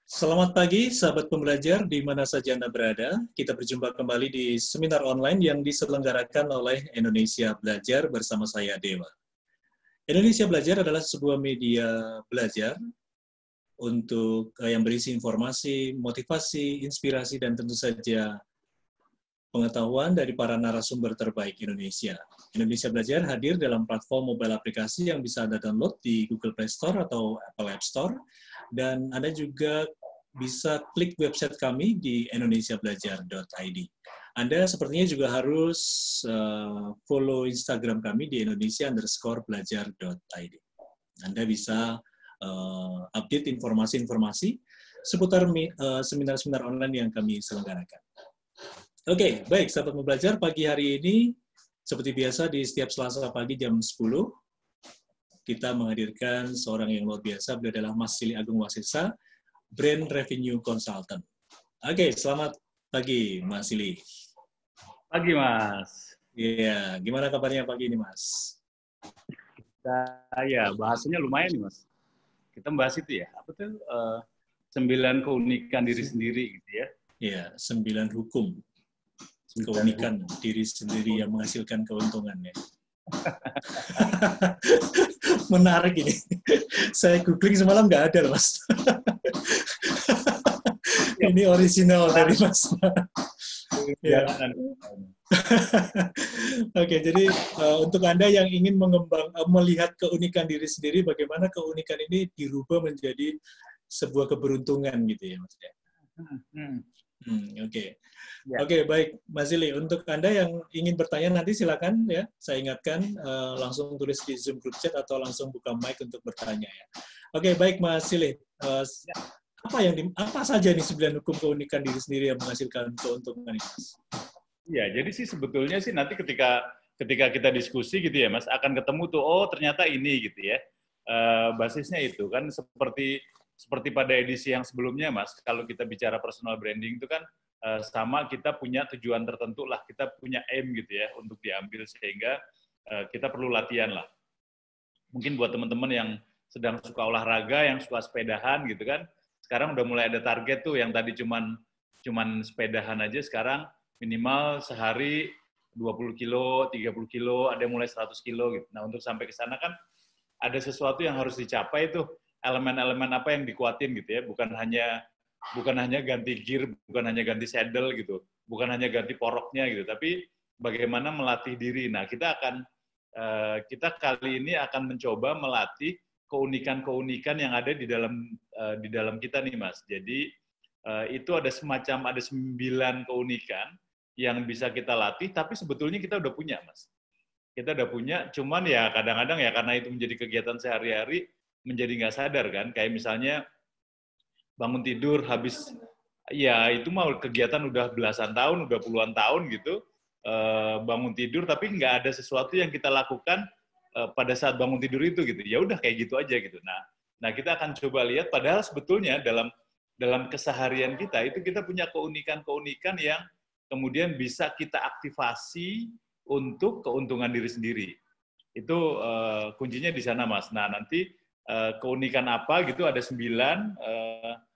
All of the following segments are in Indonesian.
Selamat pagi, sahabat pembelajar di mana saja Anda berada. Kita berjumpa kembali di seminar online yang diselenggarakan oleh Indonesia Belajar bersama saya, Dewa. Indonesia Belajar adalah sebuah media belajar untuk yang berisi informasi, motivasi, inspirasi, dan tentu saja pengetahuan dari para narasumber terbaik Indonesia. Indonesia Belajar hadir dalam platform mobile aplikasi yang bisa Anda download di Google Play Store atau Apple App Store, dan Anda juga bisa klik website kami di indonesiabelajar.id. Anda sepertinya juga harus follow Instagram kami di indonesia_belajar.id. Anda bisa update informasi-informasi seputar seminar-seminar online yang kami selenggarakan. Oke, baik, sahabat pembelajar, pagi hari ini, seperti biasa di setiap Selasa pagi jam 10, kita menghadirkan seorang yang luar biasa, beliau adalah Mas Sili Agung Wasesa, Brand Revenue Consultant. Oke, selamat pagi, Mas Sili. Pagi, Mas. Iya, gimana kabarnya pagi ini, Mas? Ya, bahasanya lumayan nih, Mas. Kita membahas itu ya, apa tuh, 9 keunikan diri sendiri, gitu ya. Iya, 9 hukum. Keunikan diri sendiri yang menghasilkan keuntungan ya. Menarik ini. Saya googling semalam nggak ada loh, Mas. Ini original dari Mas. Ya. Oke, jadi untuk Anda yang ingin melihat keunikan diri sendiri, bagaimana keunikan ini dirubah menjadi sebuah keberuntungan gitu ya, Mas. Oke. Ya. Oke, baik, Mas Sili. Untuk Anda yang ingin bertanya nanti silakan ya. Saya ingatkan langsung tulis di Zoom group chat atau langsung buka mic untuk bertanya ya. Oke, baik Mas Sili. Apa saja nih 9 hukum keunikan diri sendiri yang menghasilkan keuntungan ini, Mas? Iya, jadi sih sebetulnya sih nanti ketika kita diskusi gitu ya, Mas, akan ketemu tuh, oh ternyata ini gitu ya. Basisnya itu kan seperti pada edisi yang sebelumnya, Mas. Kalau kita bicara personal branding itu kan sama kita punya tujuan tertentu lah, kita punya aim gitu ya untuk diambil, sehingga kita perlu latihan lah. Mungkin buat teman-teman yang sedang suka olahraga, yang suka sepedahan gitu kan, sekarang udah mulai ada target tuh, yang tadi cuman sepedahan aja, sekarang minimal sehari 20 kilo, 30 kilo, ada yang mulai 100 kilo gitu. Nah, untuk sampai ke sana kan ada sesuatu yang harus dicapai tuh, elemen-elemen apa yang dikuatin gitu ya, bukan hanya ganti gear, bukan hanya ganti saddle gitu, bukan hanya ganti poroknya gitu, tapi bagaimana melatih diri. Nah, kita kali ini akan mencoba melatih keunikan-keunikan yang ada di dalam kita nih, Mas. Jadi itu ada 9 keunikan yang bisa kita latih, tapi sebetulnya kita udah punya, Mas. Kita udah punya, cuman ya kadang-kadang ya karena itu menjadi kegiatan sehari-hari, menjadi nggak sadar kan, kayak misalnya bangun tidur habis, ya itu mau kegiatan udah belasan tahun, udah puluhan tahun gitu, bangun tidur tapi nggak ada sesuatu yang kita lakukan pada saat bangun tidur itu gitu. Ya udah kayak gitu aja gitu. Nah kita akan coba lihat, padahal sebetulnya dalam keseharian kita itu kita punya keunikan-keunikan yang kemudian bisa kita aktifasi untuk keuntungan diri sendiri. Itu kuncinya di sana, Mas. Nah, nanti keunikan apa gitu ada 9.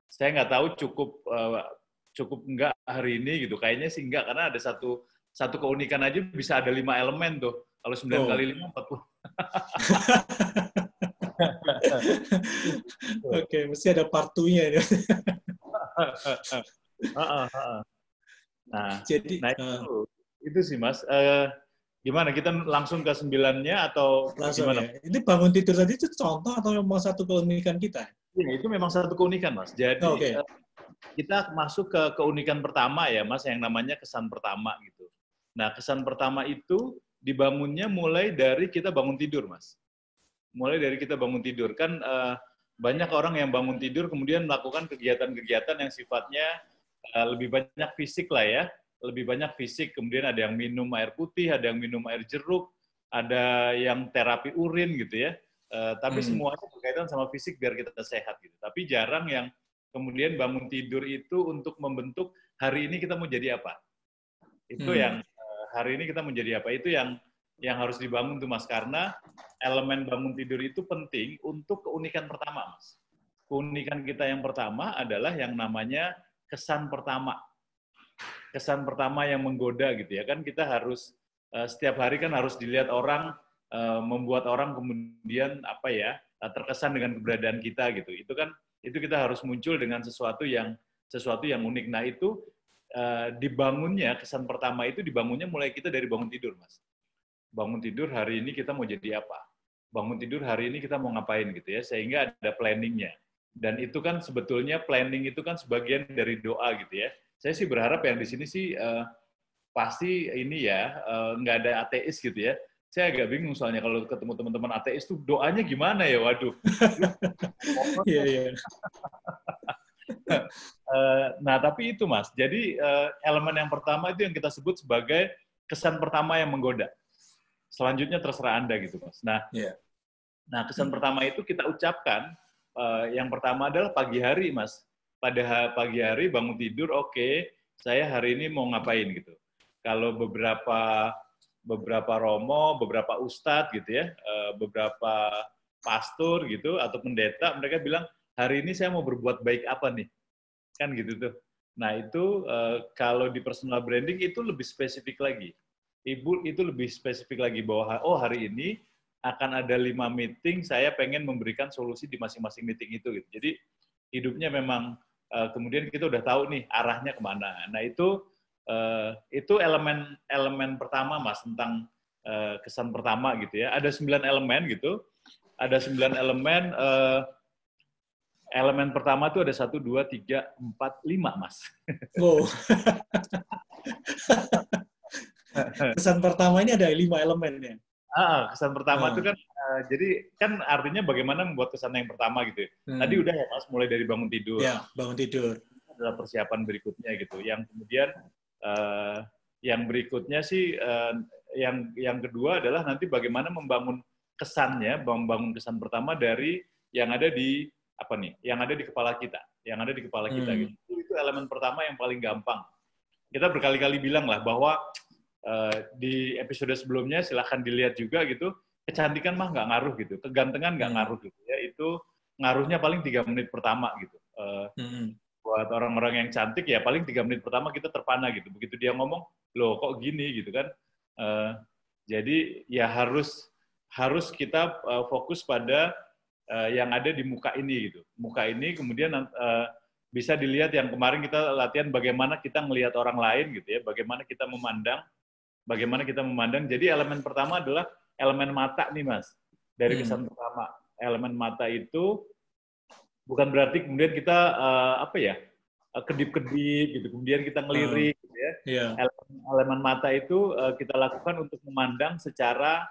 Saya nggak tahu cukup enggak hari ini gitu. Kayaknya sih enggak, karena ada satu keunikan aja bisa ada 5 elemen tuh. Kalau 9 kali 5, 40. Oke, mesti ada part 2-nya. Nah, itu sih, Mas. Gimana, kita langsung ke 9-nya atau langsung gimana? Ya. Ini bangun tidur tadi itu contoh atau memang satu keunikan kita? Ya, itu memang satu keunikan, Mas. Jadi kita masuk ke keunikan pertama ya, Mas, yang namanya kesan pertama gitu. Nah, kesan pertama itu dibangunnya mulai dari kita bangun tidur, Mas. Mulai dari kita bangun tidur. Kan banyak orang yang bangun tidur kemudian melakukan kegiatan-kegiatan yang sifatnya lebih banyak fisik lah ya. Lebih banyak fisik, kemudian ada yang minum air putih, ada yang minum air jeruk, ada yang terapi urin gitu ya. Tapi semuanya berkaitan sama fisik biar kita sehat gitu. Tapi jarang yang kemudian bangun tidur itu untuk membentuk hari ini kita mau jadi apa. Itu yang hari ini kita mau jadi apa, itu yang harus dibangun tuh, Mas, karena elemen bangun tidur itu penting untuk keunikan pertama, Mas. keunikan kita yang pertama adalah yang namanya kesan pertama. Kesan pertama yang menggoda gitu ya. Kan kita harus setiap hari kan harus dilihat orang, membuat orang kemudian apa ya, terkesan dengan keberadaan kita gitu. Itu kan itu kita harus muncul dengan sesuatu yang unik. Nah, itu dibangunnya kesan pertama itu dibangunnya mulai kita dari bangun tidur, Mas. Bangun tidur hari ini kita mau jadi apa? Bangun tidur hari ini kita mau ngapain gitu ya, sehingga ada planningnya. Dan itu kan sebetulnya planning itu kan sebagian dari doa gitu ya. Saya sih berharap yang di sini sih pasti ini ya, nggak ada ateis gitu ya. Saya agak bingung soalnya kalau ketemu teman-teman ateis tuh doanya gimana ya, waduh. Iya, iya. Nah, tapi itu Mas, jadi elemen yang pertama itu yang kita sebut sebagai kesan pertama yang menggoda. Selanjutnya terserah Anda gitu, Mas. Nah, kesan pertama itu kita ucapkan, yang pertama adalah pagi hari, Mas. Pada pagi hari bangun tidur, oke, saya hari ini mau ngapain gitu. Kalau beberapa romo, beberapa ustadz gitu ya, beberapa pastor gitu atau pendeta, mereka bilang hari ini saya mau berbuat baik apa nih, kan gitu tuh. Nah itu kalau di personal branding itu lebih spesifik lagi. Ibu itu lebih spesifik lagi bahwa oh hari ini akan ada 5 meeting, saya pengen memberikan solusi di masing-masing meeting itu gitu. Jadi hidupnya memang kemudian kita udah tahu nih arahnya kemana. Nah itu elemen pertama Mas tentang kesan pertama gitu ya. Ada 9 elemen gitu. Ada 9 elemen. Elemen pertama itu ada 1, 2, 3, 4, 5 Mas. Wow. Kesan pertama ini ada 5 elemennya. Kesan pertama itu kan, jadi kan artinya bagaimana membuat kesan yang pertama gitu. Tadi udah ya Mas, mulai dari bangun tidur. Ya, bangun tidur. Itu adalah persiapan berikutnya gitu. Yang kemudian, yang berikutnya sih, yang kedua adalah nanti bagaimana membangun kesannya, membangun kesan pertama dari yang ada di apa nih? Yang ada di kepala kita, gitu. Itu elemen pertama yang paling gampang. Kita berkali-kali bilang lah bahwa di episode sebelumnya silahkan dilihat juga gitu, kecantikan mah nggak ngaruh gitu, kegantengan nggak ngaruh gitu ya, itu ngaruhnya paling 3 menit pertama gitu. Buat orang-orang yang cantik ya paling 3 menit pertama kita terpana gitu, begitu dia ngomong loh kok gini gitu kan. Jadi ya harus kita fokus pada yang ada di muka ini gitu, muka ini kemudian bisa dilihat yang kemarin kita latihan bagaimana kita melihat orang lain gitu ya, bagaimana kita memandang. Jadi elemen pertama adalah elemen mata nih Mas. Dari kesan pertama, elemen mata itu bukan berarti kemudian kita kedip-kedip gitu, kemudian kita ngelirik gitu ya. Yeah. Elemen mata itu kita lakukan untuk memandang secara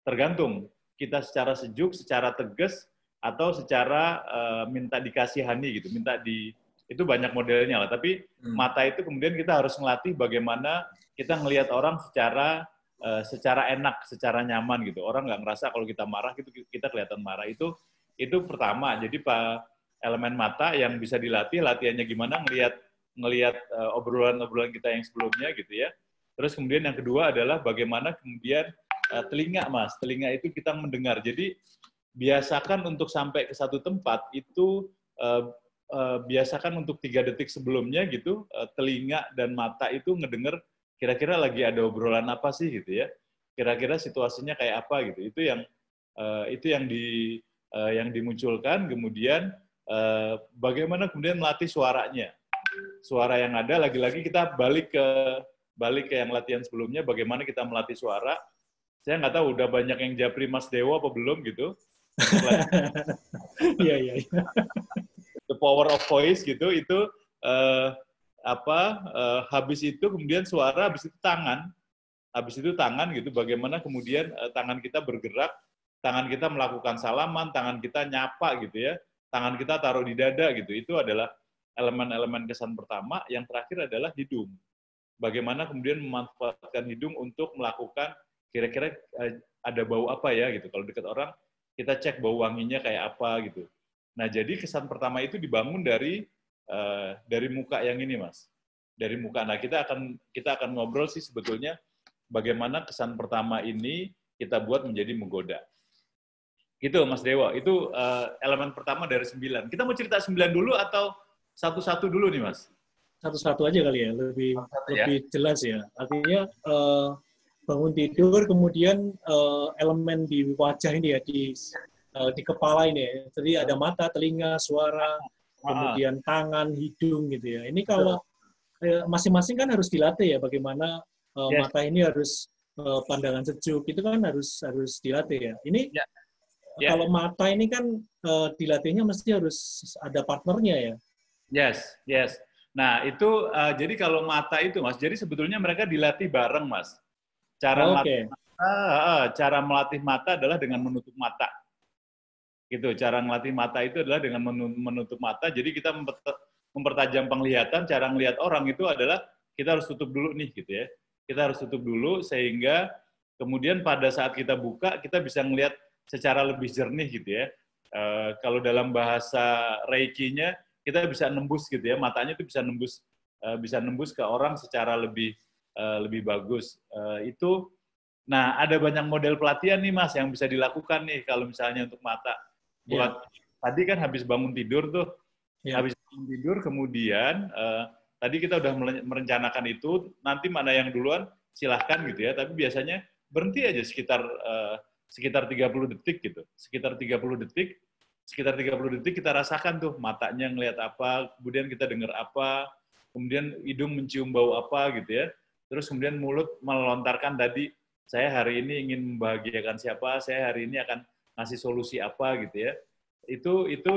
tergantung kita secara sejuk, secara tegas atau secara minta dikasihani gitu, itu banyak modelnya lah, tapi mata itu kemudian kita harus melatih bagaimana kita ngelihat orang secara enak, secara nyaman gitu. Orang nggak ngerasa kalau kita marah gitu, kita kelihatan marah. Itu pertama. Jadi elemen mata yang bisa dilatih, latihannya gimana ngelihat obrolan-obrolan kita yang sebelumnya gitu ya. Terus kemudian yang kedua adalah bagaimana kemudian telinga Mas. Telinga itu kita mendengar. Jadi biasakan untuk sampai ke satu tempat itu biasakan untuk 3 detik sebelumnya gitu, telinga dan mata itu ngedenger kira-kira lagi ada obrolan apa sih gitu ya, kira-kira situasinya kayak apa gitu. Itu yang dimunculkan. Kemudian bagaimana kemudian melatih suaranya, suara yang ada. Lagi-lagi kita balik ke yang latihan sebelumnya, bagaimana kita melatih suara. Saya nggak tahu udah banyak yang japri Mas Dewo apa belum gitu. Iya. The power of voice gitu, itu habis itu kemudian suara, habis itu tangan gitu, bagaimana kemudian tangan kita bergerak, tangan kita melakukan salaman, tangan kita nyapa gitu ya, tangan kita taruh di dada gitu. Itu adalah elemen-elemen kesan pertama. Yang terakhir adalah hidung. Bagaimana kemudian memanfaatkan hidung untuk melakukan kira-kira ada bau apa ya gitu. Kalau dekat orang kita cek bau wanginya kayak apa gitu. Nah, jadi kesan pertama itu dibangun dari muka yang ini, Mas. Dari muka. Nah, kita akan ngobrol sih sebetulnya bagaimana kesan pertama ini kita buat menjadi menggoda. Gitu, Mas Dewa. Itu elemen pertama dari 9. Kita mau cerita 9 dulu atau satu-satu dulu nih, Mas? Satu-satu aja kali ya, lebih Satu ya. lebih jelas ya. Artinya bangun tidur, kemudian elemen di wajah ini ya, di kepala ini ya. Jadi ada mata, telinga, suara, Ah, kemudian tangan, hidung gitu ya. Ini betul. kalau masing-masing kan harus dilatih ya, bagaimana Yes. mata ini harus pandangan sejuk, itu kan harus dilatih ya. Ini Ya, ya. kalau mata ini kan dilatihnya mesti harus ada partnernya ya. Yes, yes. Nah, itu jadi kalau mata itu, Mas, jadi sebetulnya mereka dilatih bareng, Mas. Cara melatih Oke. mata, cara melatih mata adalah dengan menutup mata. Gitu. Cara melatih mata itu adalah dengan menutup mata. Jadi kita mempertajam penglihatan, cara melihat orang itu adalah kita harus tutup dulu nih gitu ya. Kita harus tutup dulu sehingga kemudian pada saat kita buka kita bisa melihat secara lebih jernih gitu ya. Kalau dalam bahasa Reiki-nya kita bisa nembus gitu ya, matanya itu bisa nembus ke orang secara lebih bagus. Itu nah ada banyak model pelatihan nih Mas yang bisa dilakukan nih kalau misalnya untuk mata. Ya, Buat tadi kan habis bangun tidur tuh, ya. habis bangun tidur kemudian tadi kita udah merencanakan itu, nanti mana yang duluan silahkan gitu ya, tapi biasanya berhenti aja sekitar 30 detik gitu. Sekitar 30 detik kita rasakan tuh matanya ngelihat apa, kemudian kita dengar apa, kemudian hidung mencium bau apa gitu ya. Terus kemudian mulut melontarkan tadi, saya hari ini ingin membahagiakan siapa, saya hari ini akan ngasih solusi apa gitu ya. Itu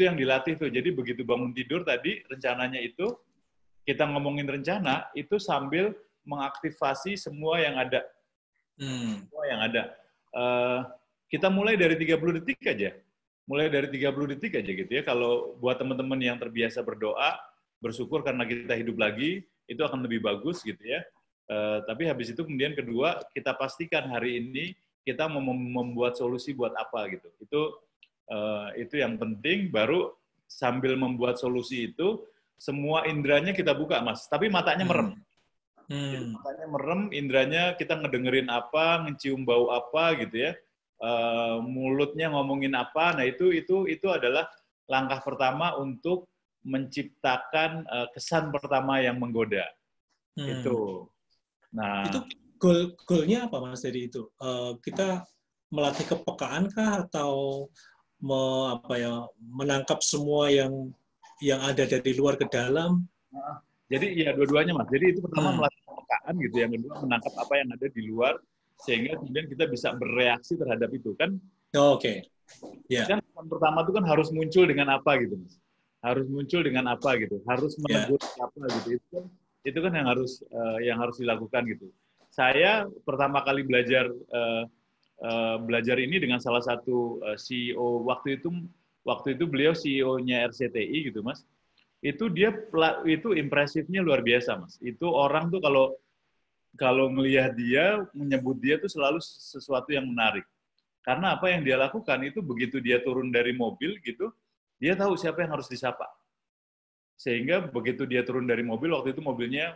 yang dilatih tuh. Jadi begitu bangun tidur tadi rencananya itu kita ngomongin rencana itu sambil mengaktifasi semua yang ada. Semua yang ada. Uh, kita mulai dari 30 detik aja. Mulai dari 30 detik aja gitu ya. Kalau buat teman-teman yang terbiasa berdoa, bersyukur karena kita hidup lagi, itu akan lebih bagus gitu ya. Tapi habis itu kemudian kedua, kita pastikan hari ini kita mau membuat solusi buat apa gitu. Itu yang penting. Baru sambil membuat solusi itu, semua indranya kita buka, Mas. Tapi matanya merem. Jadi matanya merem, indranya kita ngedengerin apa, ngecium bau apa gitu ya. Mulutnya ngomongin apa. Nah, itu adalah langkah pertama untuk menciptakan kesan pertama yang menggoda. Itu. Itu Nah, goalnya apa Mas dari itu? Kita melatih kepekaan kah atau apa ya, menangkap semua yang ada dari luar ke dalam? jadi ya dua-duanya Mas. Jadi itu pertama Hmm. melatih kepekaan gitu, yang kedua menangkap apa yang ada di luar sehingga kemudian kita bisa bereaksi terhadap itu kan. Oh, oke. Ya, Kan yang pertama itu kan harus muncul dengan apa gitu, Mas. Harus muncul dengan apa gitu. Harus ya. menegur apa gitu. Itu kan yang harus dilakukan gitu. Saya pertama kali belajar ini dengan salah satu CEO waktu itu beliau CEO-nya RCTI gitu, Mas. Itu impresifnya luar biasa, Mas. Itu orang tuh kalau kalau melihat dia, menyebut dia tuh selalu sesuatu yang menarik. Karena apa yang dia lakukan itu begitu dia turun dari mobil gitu, dia tahu siapa yang harus disapa. Sehingga begitu dia turun dari mobil, waktu itu mobilnya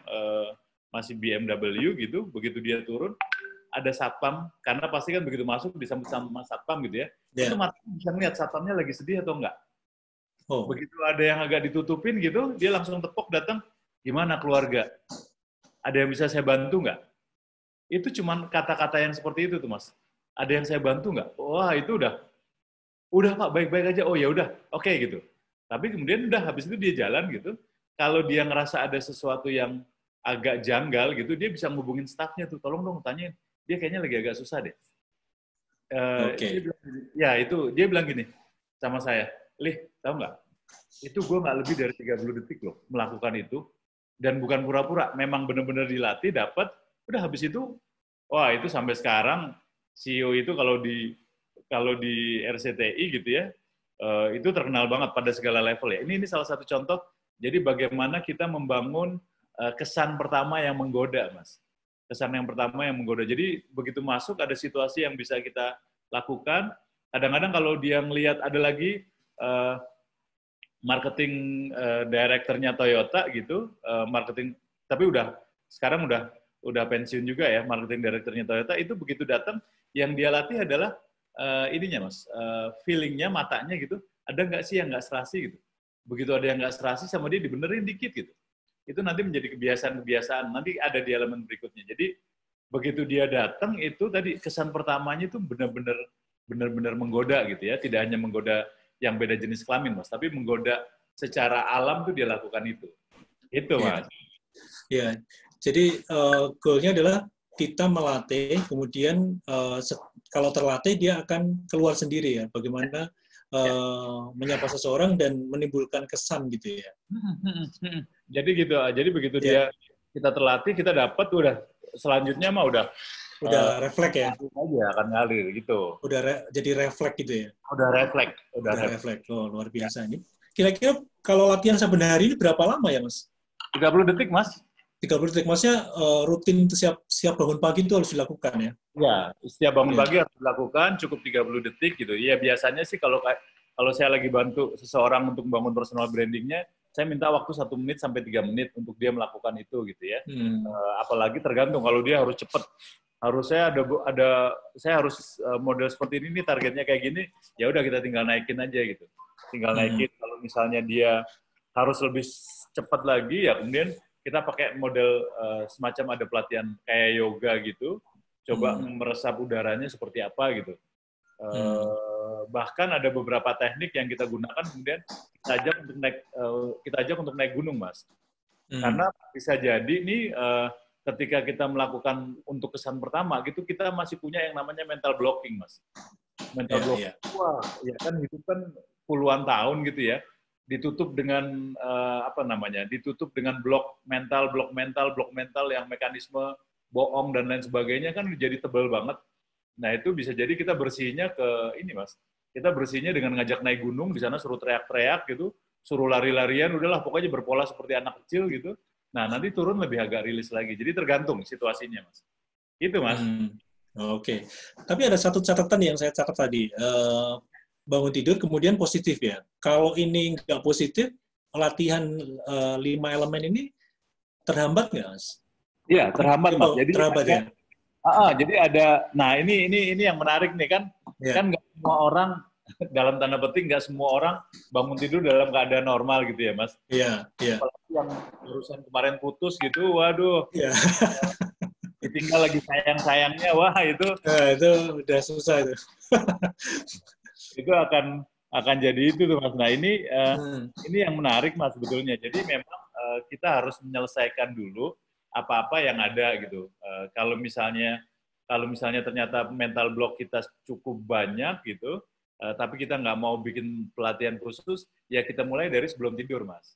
masih BMW gitu, begitu dia turun, ada satpam, karena pasti kan begitu masuk disambut sama satpam gitu ya, itu Ya. mata bisa melihat satpamnya lagi sedih atau enggak. Oh, Begitu ada yang agak ditutupin gitu, dia langsung tepok datang, gimana keluarga? Ada yang bisa saya bantu nggak? Itu cuman kata-kata yang seperti itu tuh Mas. Ada yang saya bantu nggak? Wah itu udah Pak baik-baik aja. Oh ya udah, oke gitu. Tapi kemudian udah habis itu dia jalan gitu. Kalau dia ngerasa ada sesuatu yang agak janggal gitu, dia bisa ngubungin stafnya tuh, tolong dong tanyain. Dia kayaknya lagi agak susah deh. Dia oke. bilang, ya itu dia bilang gini sama saya, Lih, tahu nggak? Itu gue nggak lebih dari 30 detik loh melakukan itu, dan bukan pura-pura, memang benar-benar dilatih, dapat, udah habis itu, wah itu sampai sekarang CEO itu kalau di RCTI gitu ya, itu terkenal banget pada segala level ya. Ini salah satu contoh, jadi bagaimana kita membangun kesan pertama yang menggoda, Mas. Kesan yang pertama yang menggoda. Jadi begitu masuk ada situasi yang bisa kita lakukan. Kadang-kadang kalau dia melihat ada lagi marketing direkturnya Toyota gitu, marketing tapi sekarang udah pensiun juga ya marketing direkturnya Toyota, itu begitu datang yang dia latih adalah ininya Mas, feelingnya, matanya gitu, ada nggak sih yang nggak serasi gitu. Begitu ada yang nggak serasi sama dia dibenerin dikit gitu. Itu nanti menjadi kebiasaan-kebiasaan, nanti ada di elemen berikutnya. Jadi begitu dia datang itu tadi kesan pertamanya itu benar-benar menggoda gitu ya, tidak hanya menggoda yang beda jenis kelamin Mas, tapi menggoda secara alam tuh dia lakukan itu. Itu Ya, Mas. ya. Jadi goalnya adalah kita melatih, kemudian kalau terlatih dia akan keluar sendiri ya. Bagaimana Ya. menyapa seseorang dan menimbulkan kesan gitu ya. Jadi gitu, jadi begitu Ya, dia kita terlatih, kita dapat udah selanjutnya mah udah udah refleks ya. ngalir aja akan ngalir gitu. Udah jadi refleks gitu ya. Udah refleks, Udah refleks. Oh, luar biasa ini. Kira-kira kalau latihan saben hari ini berapa lama ya, Mas? 30 detik, Mas. 30 detik. Maksudnya rutin itu siap bangun pagi itu harus dilakukan ya? Ya, setiap bangun Ya. pagi harus dilakukan, cukup 30 detik gitu. Ya, biasanya sih kalau saya lagi bantu seseorang untuk membangun personal branding-nya, saya minta waktu 1 menit sampai 3 menit untuk dia melakukan itu gitu ya. Apalagi tergantung kalau dia harus cepat. Harusnya saya harus model seperti ini nih, targetnya kayak gini, ya udah kita tinggal naikin aja gitu. Tinggal naikin. Kalau misalnya dia harus lebih cepat lagi, ya kemudian kita pakai model semacam ada pelatihan kayak yoga gitu, coba meresap udaranya seperti apa gitu. Bahkan ada beberapa teknik yang kita gunakan kemudian kita ajak untuk naik gunung, Mas. Karena bisa jadi nih ketika kita melakukan untuk kesan pertama gitu, kita masih punya yang namanya mental blocking, Mas. Mental blocking, wah, ya kan hidup kan puluhan tahun gitu ya, ditutup dengan ditutup dengan blok mental yang mekanisme bohong dan lain sebagainya kan jadi tebal banget. Nah itu bisa jadi kita bersihnya ke ini Mas, kita bersihnya dengan ngajak naik gunung, di sana suruh teriak-teriak gitu, suruh lari-larian, udahlah pokoknya berpola seperti anak kecil gitu. Nah nanti turun lebih agak rilis lagi, jadi tergantung situasinya Mas. Itu Mas. Oke. Tapi ada satu catatan yang saya catat tadi. Bangun tidur kemudian positif ya. Kalau ini nggak positif, latihan 5 elemen ini terhambat nggak, Mas? Iya, terhambat, Mas. Jadi terhambat ya. Jadi ada, nah ini yang menarik nih kan, kan nggak semua orang dalam tanda petik nggak semua orang bangun tidur dalam keadaan normal gitu ya, Mas. Iya, iya. Apalagi yang urusan kemarin putus gitu, waduh. Iya. Ditinggal lagi sayang-sayangnya, wah itu. Itu udah susah itu. Itu akan jadi itu tuh Mas. Nah ini yang menarik Mas sebetulnya. Jadi memang kita harus menyelesaikan dulu apa-apa yang ada gitu. Kalau misalnya ternyata mental block kita cukup banyak gitu, tapi kita nggak mau bikin pelatihan khusus, ya kita mulai dari sebelum tidur Mas.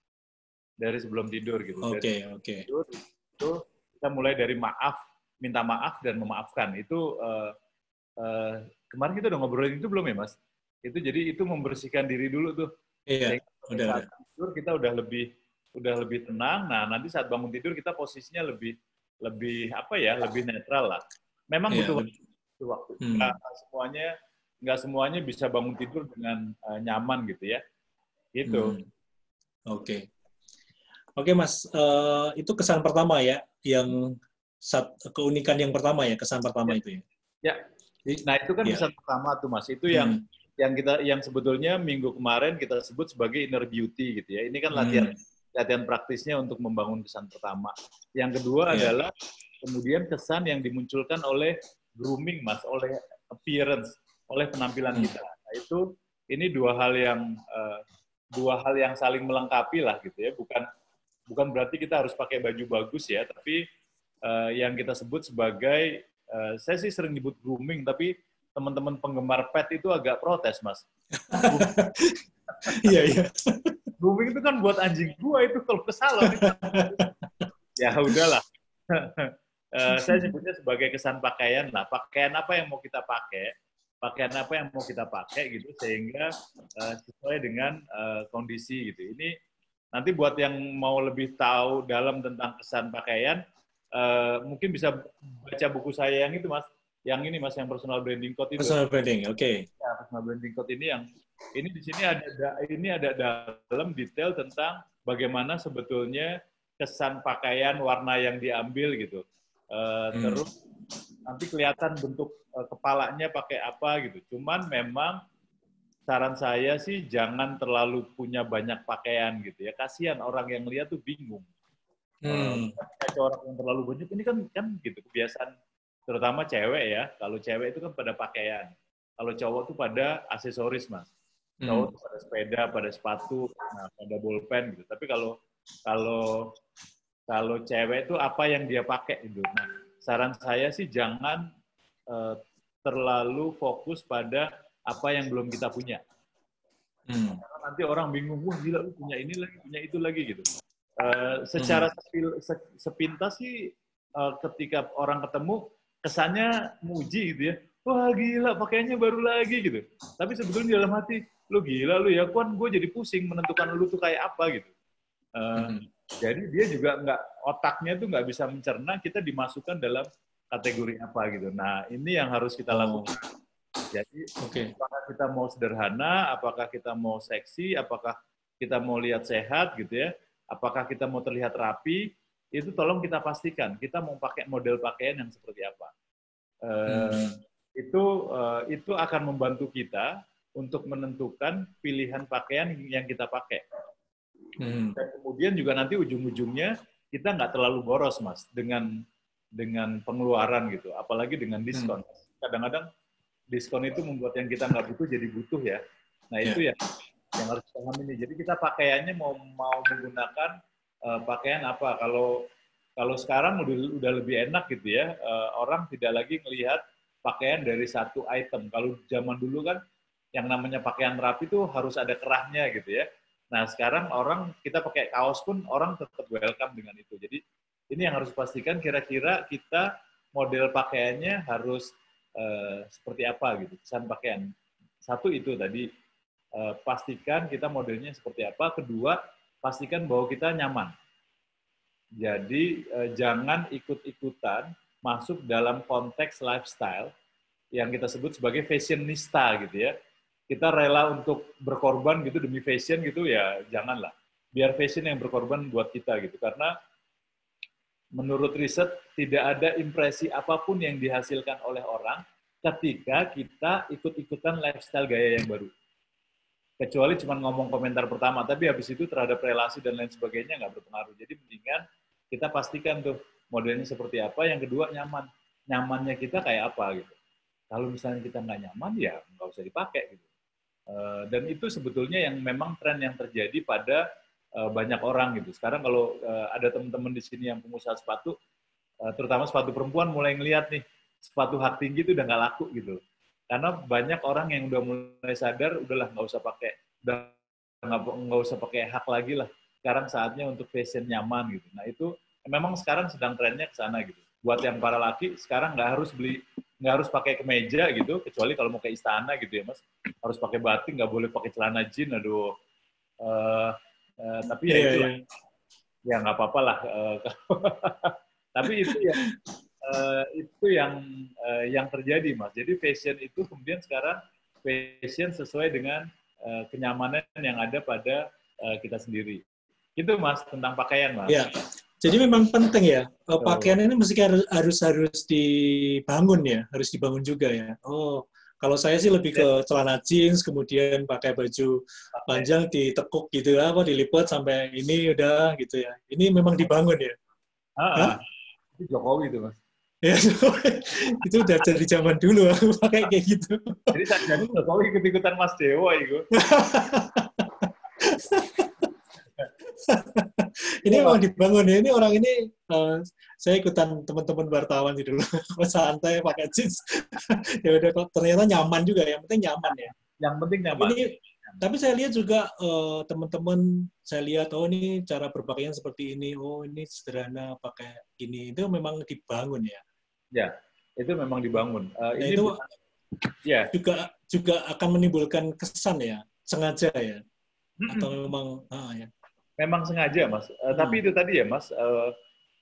Dari sebelum tidur gitu. Oke. Itu kita mulai dari minta maaf dan memaafkan. Itu kemarin kita udah ngobrolin itu belum ya Mas? Itu jadi itu membersihkan diri dulu tuh. Iya, udah. Saat tidur kita udah lebih tenang. Nah, nanti saat bangun tidur kita posisinya lebih netral lah. Memang butuh waktu. Nggak semuanya bisa bangun tidur dengan nyaman gitu ya. Gitu. Oke. Oke, Mas. Itu kesan pertama ya, yang keunikan yang pertama ya, kesan pertama itu ya. Ya. Nah, itu kan kesan pertama tuh Mas. Itu yang sebetulnya minggu kemarin kita sebut sebagai inner beauty gitu ya. Ini kan latihan praktisnya untuk membangun kesan pertama. Yang kedua adalah kemudian kesan yang dimunculkan oleh grooming Mas, oleh appearance, oleh penampilan kita. Nah, ini dua hal yang saling melengkapi lah gitu ya. Bukan berarti kita harus pakai baju bagus ya, tapi yang kita sebut sebagai saya sih sering nyebut grooming, tapi teman-teman penggemar pet itu agak protes, Mas. Iya. Grooming itu kan buat anjing gua itu kalau ke salon. Ya udahlah. Saya sebutnya sebagai kesan pakaian lah. Pakaian apa yang mau kita pakai gitu sehingga sesuai dengan kondisi gitu. Ini nanti buat yang mau lebih tahu dalam tentang kesan pakaian, mungkin bisa baca buku saya yang itu Mas. Yang ini Mas, yang personal branding code itu. Personal branding, oke. Ya, personal branding code ini di sini ada dalam detail tentang bagaimana sebetulnya kesan pakaian, warna yang diambil gitu. Terus nanti kelihatan bentuk kepalanya pakai apa gitu. Cuman memang saran saya sih jangan terlalu punya banyak pakaian gitu ya. Kasihan orang yang lihat tuh bingung. Orang yang terlalu banyak ini kan gitu kebiasaan, terutama cewek ya. Kalau cewek itu kan pada pakaian. Kalau cowok tuh pada aksesoris, Mas. Cowok tuh pada sepeda, pada sepatu, nah, pada bolpen gitu. Tapi kalau cewek itu apa yang dia pakai gitu. Nah, saran saya sih jangan terlalu fokus pada apa yang belum kita punya. Karena nanti orang bingung, wah gila lu punya ini lagi, punya itu lagi gitu. Secara sepintas sih ketika orang ketemu kesannya muji gitu ya. Wah gila pakaiannya baru lagi gitu. Tapi sebetulnya dalam hati, lu gila lu ya, kan gue jadi pusing menentukan lu tuh kayak apa gitu. Jadi dia juga otaknya tuh nggak bisa mencerna kita dimasukkan dalam kategori apa gitu. Nah ini yang harus kita lakukan. Jadi apakah kita mau sederhana, apakah kita mau seksi, apakah kita mau lihat sehat gitu ya, apakah kita mau terlihat rapi, itu tolong kita pastikan kita mau pakai model pakaian yang seperti apa. Itu akan membantu kita untuk menentukan pilihan pakaian yang kita pakai. Dan kemudian juga nanti ujung-ujungnya kita nggak terlalu boros, Mas, dengan pengeluaran gitu, apalagi dengan diskon. Kadang-kadang diskon itu membuat yang kita nggak butuh jadi butuh ya. Nah itu yang harus paham ini. Jadi kita pakaiannya mau menggunakan pakaian apa? Kalau sekarang udah lebih enak gitu ya. Orang tidak lagi melihat pakaian dari satu item. Kalau zaman dulu kan yang namanya pakaian rapi itu harus ada kerahnya gitu ya. Nah sekarang kita pakai kaos pun orang tetap welcome dengan itu. Jadi ini yang harus dipastikan kira-kira kita model pakaiannya harus seperti apa gitu, kesan pakaian. Satu itu tadi, pastikan kita modelnya seperti apa. Kedua, pastikan bahwa kita nyaman. Jadi jangan ikut-ikutan masuk dalam konteks lifestyle yang kita sebut sebagai fashionista gitu ya. Kita rela untuk berkorban gitu demi fashion gitu ya, janganlah. Biar fashion yang berkorban buat kita gitu. Karena menurut riset tidak ada impresi apapun yang dihasilkan oleh orang ketika kita ikut-ikutan lifestyle gaya yang baru. Kecuali cuma ngomong komentar pertama, tapi habis itu terhadap relasi dan lain sebagainya nggak berpengaruh. Jadi mendingan kita pastikan tuh modelnya seperti apa. Yang kedua nyaman. Nyamannya kita kayak apa gitu. Kalau misalnya kita nggak nyaman ya nggak usah dipakai gitu. Dan itu sebetulnya yang memang tren yang terjadi pada banyak orang gitu. Sekarang kalau ada teman-teman di sini yang pengusaha sepatu, terutama sepatu perempuan mulai ngelihat nih, sepatu hak tinggi itu udah nggak laku gitu. Karena banyak orang yang udah mulai sadar, udahlah nggak usah pakai, nggak usah pakai hak lagi lah. Sekarang saatnya untuk fashion nyaman gitu. Nah itu memang sekarang sedang trennya ke sana gitu. Buat yang para laki sekarang nggak harus pakai kemeja gitu, kecuali kalau mau ke istana gitu ya Mas, harus pakai batik, nggak boleh pakai celana jeans, aduh. Tapi ya itulah, ya nggak apa-apa lah. Tapi itu yang terjadi Mas. Jadi fashion itu kemudian sekarang fashion sesuai dengan kenyamanan yang ada pada kita sendiri. Itu Mas tentang pakaian Mas. Ya. Jadi memang penting ya, pakaian ini mesti harus dibangun ya, harus dibangun juga ya. Oh, kalau saya sih lebih ke celana jeans, kemudian pakai baju panjang ditekuk gitu, dilipat sampai ini udah gitu ya. Ini memang dibangun ya. Itu Jokowi itu Mas. Ya, itu udah dari zaman dulu aku pakai kayak gitu. Jadi jadi Jokowi ikut-ikutan Mas Dewa itu. Ini memang dibangun ya. Ini orang ini saya ikutan teman-teman wartawan di dulu santai pakai jeans. Ya udah kok ternyata nyaman juga. Yang penting nyaman ya. Yang penting nyaman. Tapi saya lihat juga teman-teman saya lihat ini cara berpakaian seperti ini. Oh ini sederhana pakai ini. Itu memang dibangun ya. Ya itu memang dibangun. Ini itu juga akan menimbulkan kesan ya sengaja ya. Atau memang ya. Memang sengaja, Mas. Tapi itu tadi ya, Mas.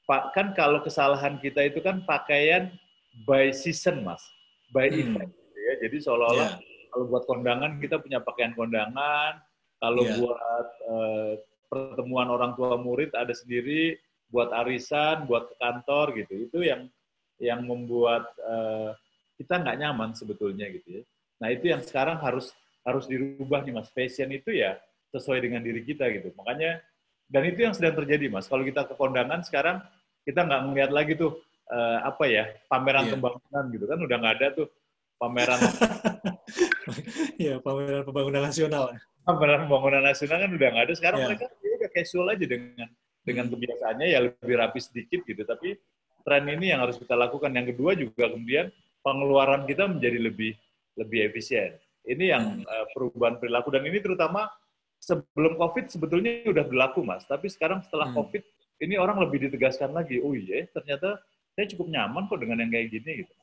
Pak, kan kalau kesalahan kita itu kan pakaian by season, Mas. By event. Gitu ya. Jadi seolah-olah kalau buat kondangan kita punya pakaian kondangan. Kalau buat pertemuan orang tua murid ada sendiri. Buat arisan, buat ke kantor gitu. Itu yang yang membuat kita nggak nyaman sebetulnya gitu ya. Nah itu yang sekarang harus dirubah nih Mas. Fashion itu ya sesuai dengan diri kita gitu. Makanya dan itu yang sedang terjadi Mas. Kalau kita ke kondangan sekarang kita nggak melihat lagi tuh apa ya pameran Iya. pembangunan gitu kan udah nggak ada tuh pameran Ya, pameran pembangunan nasional. pameran pembangunan nasional kan udah nggak ada. Sekarang Ya. mereka ya udah casual aja dengan Hmm. kebiasaannya ya lebih rapi sedikit gitu. Tapi tren ini yang harus kita lakukan. Yang kedua juga kemudian pengeluaran kita menjadi lebih efisien. Ini yang perubahan perilaku dan ini terutama sebelum COVID sebetulnya udah berlaku Mas. Tapi sekarang setelah COVID ini orang lebih ditegaskan lagi. Oh iya, ternyata saya cukup nyaman kok dengan yang kayak gini gitu.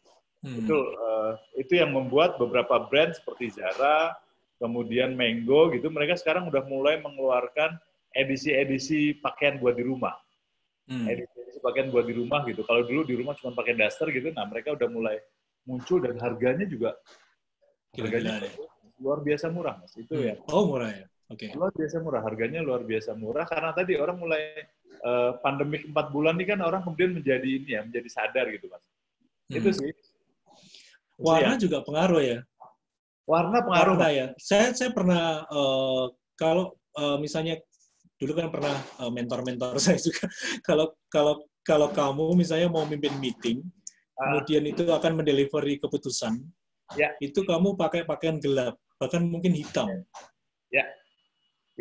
Itu yang membuat beberapa brand seperti Zara, kemudian Mango gitu, mereka sekarang udah mulai mengeluarkan edisi-edisi pakaian buat di rumah. Edisi pakaian buat di rumah gitu. Kalau dulu di rumah cuma pakai daster gitu, nah mereka udah mulai muncul dan harganya juga harganya luar biasa murah Mas. Itu ya. Oh, murah ya. Oke. Luar biasa murah, harganya luar biasa murah karena tadi orang mulai pandemik 4 bulan ini kan orang kemudian menjadi ini ya, menjadi sadar gitu Mas. Itu sih. Warna juga pengaruh ya. Warna pengaruh. Warna ya. Saya pernah kalau misalnya dulu kan pernah mentor-mentor saya juga. Kalau kamu misalnya mau mimpin meeting, kemudian itu akan mendelivery keputusan, itu kamu pakai pakaian gelap, bahkan mungkin hitam. Ya.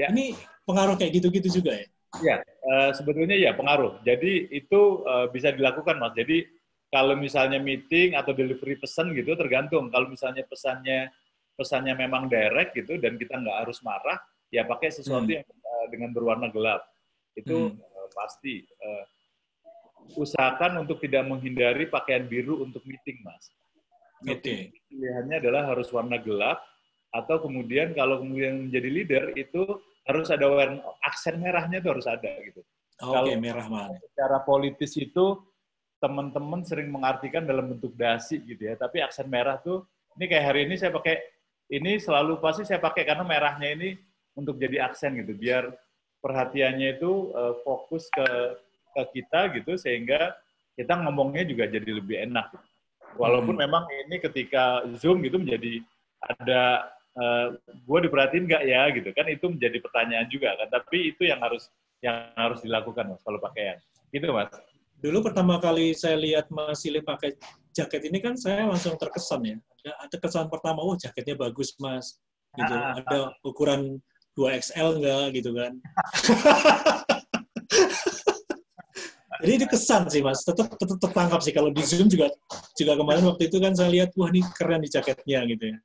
Ini pengaruh kayak gitu-gitu juga ya? Ya, sebetulnya ya pengaruh. Jadi itu bisa dilakukan Mas. Jadi kalau misalnya meeting atau delivery pesan gitu tergantung. Kalau misalnya pesannya memang direct gitu dan kita nggak harus marah, ya pakai sesuatu yang dengan berwarna gelap. Itu pasti. Usahakan untuk tidak menghindari pakaian biru untuk meeting, Mas. Meeting pilihannya adalah harus warna gelap, atau kemudian kalau kemudian menjadi leader itu harus ada warna, aksen merahnya itu harus ada gitu. Kalau merah mana? Secara politis itu teman-teman sering mengartikan dalam bentuk dasi gitu ya, tapi aksen merah tuh ini kayak hari ini saya pakai ini selalu pasti saya pakai karena merahnya ini untuk jadi aksen gitu, biar perhatiannya itu fokus ke kita gitu sehingga kita ngomongnya juga jadi lebih enak. Walaupun memang ini ketika Zoom gitu menjadi ada gue diperhatiin nggak ya gitu kan, itu menjadi pertanyaan juga kan, tapi itu yang harus dilakukan Mas kalau pakaian gitu Mas. Dulu pertama kali saya lihat Mas Silih pakai jaket ini kan saya langsung terkesan ya. Ada kesan pertama, oh jaketnya bagus Mas, gitu. Ada ukuran 2XL nggak gitu kan. Jadi itu kesan sih Mas, tetap tertangkap sih. Kalau di Zoom juga kemarin waktu itu kan saya lihat, wah ini keren di jaketnya gitu ya.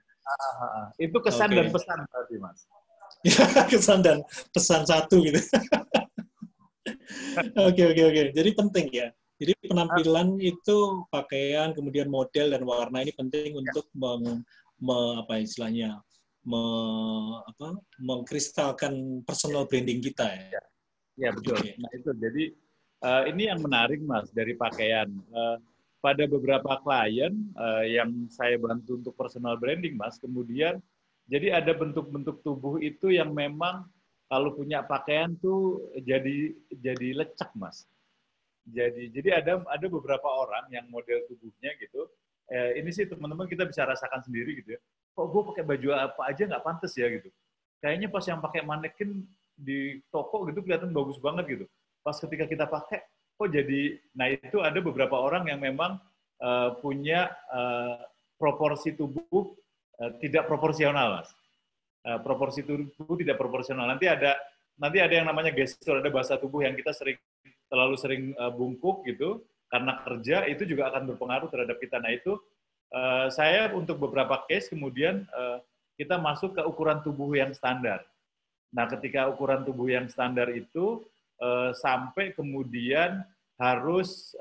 Itu kesan dan pesan berarti Mas. Kesan dan pesan satu gitu. Oke. Jadi penting ya. Jadi penampilan itu pakaian, kemudian model dan warna ini penting untuk mengkristalkan personal branding kita ya. Ya betul. Nah itu jadi ini yang menarik Mas dari pakaian. Pada beberapa klien yang saya bantu untuk personal branding Mas, kemudian jadi ada bentuk-bentuk tubuh itu yang memang kalau punya pakaian tuh jadi lecek Mas. Jadi ada beberapa orang yang model tubuhnya gitu. Ini sih teman-teman kita bisa rasakan sendiri gitu ya. Kok gue pakai baju apa aja nggak pantas ya gitu. Kayaknya pas yang pakai manekin di toko gitu kelihatan bagus banget gitu. Pas ketika kita pakai, kok jadi, nah itu ada beberapa orang yang memang punya proporsi tubuh tidak proporsional Mas. Proporsi tubuh tidak proporsional. Nanti ada yang namanya gestur, ada bahasa tubuh yang kita terlalu sering bungkuk gitu, karena kerja itu juga akan berpengaruh terhadap kita. Nah itu saya untuk beberapa case kemudian kita masuk ke ukuran tubuh yang standar. Nah ketika ukuran tubuh yang standar itu sampai kemudian harus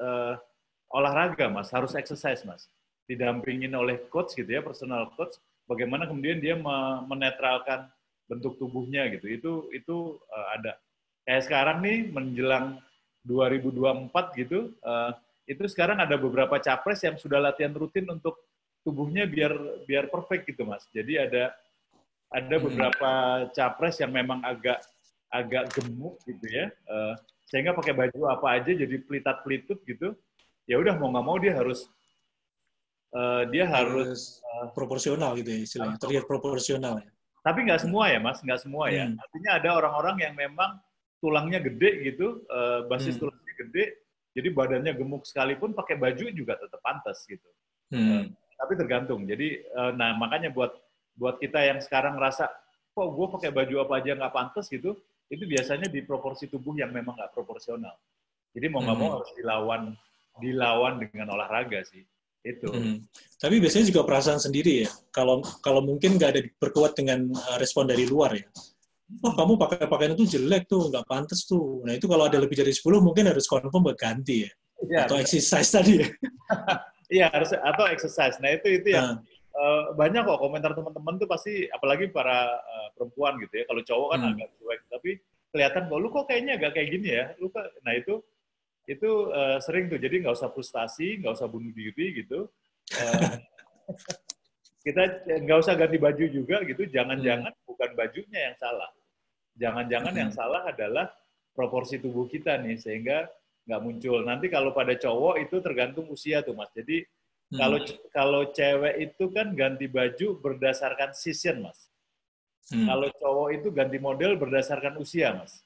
olahraga Mas, harus exercise Mas, didampingin oleh coach gitu ya, personal coach, bagaimana kemudian dia menetralkan bentuk tubuhnya gitu. Itu ada. Kayak sekarang nih menjelang 2024 gitu, itu sekarang ada beberapa capres yang sudah latihan rutin untuk tubuhnya biar perfect gitu Mas. Jadi ada beberapa capres yang memang agak gemuk gitu ya, sehingga pakai baju apa aja jadi pelitat-pelitut gitu. ya udah mau nggak mau dia harus proporsional gitu ya istilahnya, terlihat proporsional ya. Tapi nggak semua ya Mas, nggak semua ya. Artinya ada orang-orang yang memang tulangnya gede gitu, basis tulangnya gede, jadi badannya gemuk sekalipun pakai baju juga tetap pantas gitu. Tapi tergantung. Jadi, nah makanya buat kita yang sekarang rasa, kok gue pakai baju apa aja nggak pantas gitu, itu biasanya di proporsi tubuh yang memang nggak proporsional. Jadi mau nggak mau harus dilawan dengan olahraga sih. Itu. Tapi biasanya juga perasaan sendiri ya. Kalau mungkin nggak ada diperkuat dengan respon dari luar ya. Oh, kamu pakai pakaian itu jelek tuh, nggak pantas tuh. Nah itu kalau ada lebih dari 10 mungkin harus confirm buat ganti ya. Atau exercise tadi ya. Iya, harus atau exercise. Nah itu yang banyak kok komentar teman-teman tuh pasti, apalagi para perempuan gitu ya. Kalau cowok kan agak cuek, tapi kelihatan kok lu kok kayaknya agak kayak gini ya. Nah itu sering tuh. Jadi nggak usah frustasi, nggak usah bunuh diri gitu. Kita nggak usah ganti baju juga gitu. Jangan-jangan bukan bajunya yang salah. Jangan-jangan yang salah adalah proporsi tubuh kita nih, sehingga nggak muncul. Nanti kalau pada cowok itu tergantung usia tuh Mas. Jadi kalau cewek itu kan ganti baju berdasarkan season Mas. Kalau cowok itu ganti model berdasarkan usia Mas.